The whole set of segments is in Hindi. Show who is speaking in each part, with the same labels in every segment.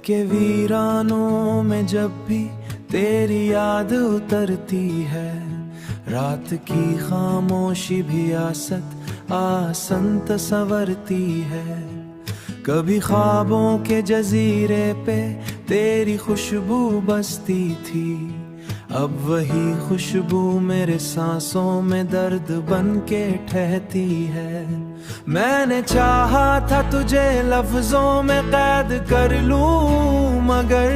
Speaker 1: के वीरानों में जब भी तेरी याद उतरती है, रात की खामोशी भी आसंत संवरती है। कभी ख्वाबों के जजीरे पे तेरी खुशबू बसती थी, अब वही खुशबू मेरे सांसों में दर्द बन के ठहती है। मैंने चाहा था तुझे लफ्जों में कैद कर लूं, मगर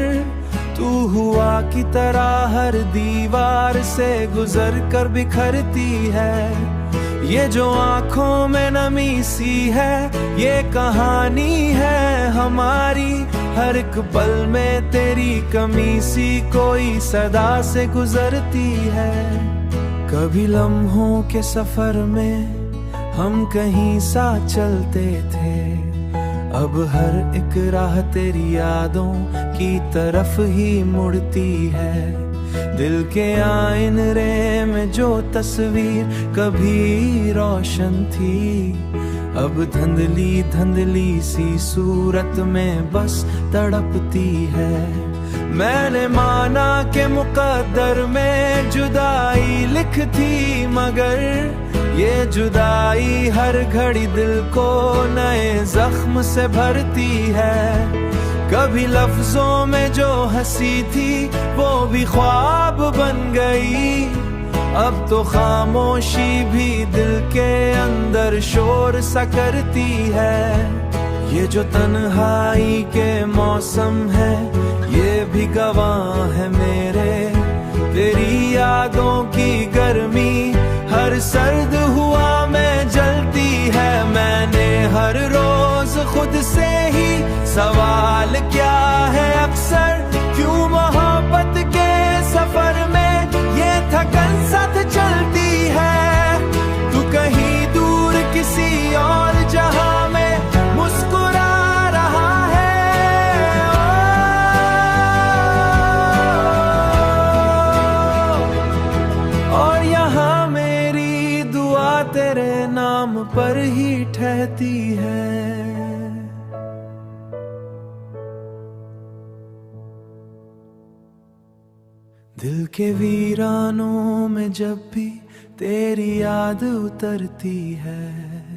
Speaker 1: तू हुआ की तरह हर दीवार से गुजर कर बिखरती है। ये जो आंखों में नमी सी है, ये कहानी है हमारी, हर एक पल में तेरी कमी सी कोई सदा से गुजरती है। कभी लम्हों के सफर में हम कहीं साथ चलते थे, अब हर एक राह तेरी यादों की तरफ ही मुड़ती है। दिल के आईने में जो तस्वीर कभी रोशन थी, अब धुंधली धुंधली सी सूरत में बस तड़पती है। मैंने माना कि मुकद्दर में जुदाई लिख थी, मगर ये जुदाई हर घड़ी दिल को नए जख्म से भरती है। कभी लफ्जों में जो हंसी थी वो भी ख्वाब बन गई, अब तो खामोशी भी दिल के अंदर शोर सा करती है। ये जो तन्हाई के मौसम है, ये भी गवाह है मेरे, तेरी यादों की गर्मी हर सर्द हुआ में जलती है। मैंने हर रोज खुद से ही सवाल क्या है अक्सर, क्यों मोहब्बत के सफर में ये थकन साथ चलती है। तू कहीं दूर किसी और जहां में मुस्कुरा रहा है, और यहाँ मेरी दुआ तेरे नाम पर ही ठहरती है। दिल के वीरानों में जब भी तेरी याद उतरती है,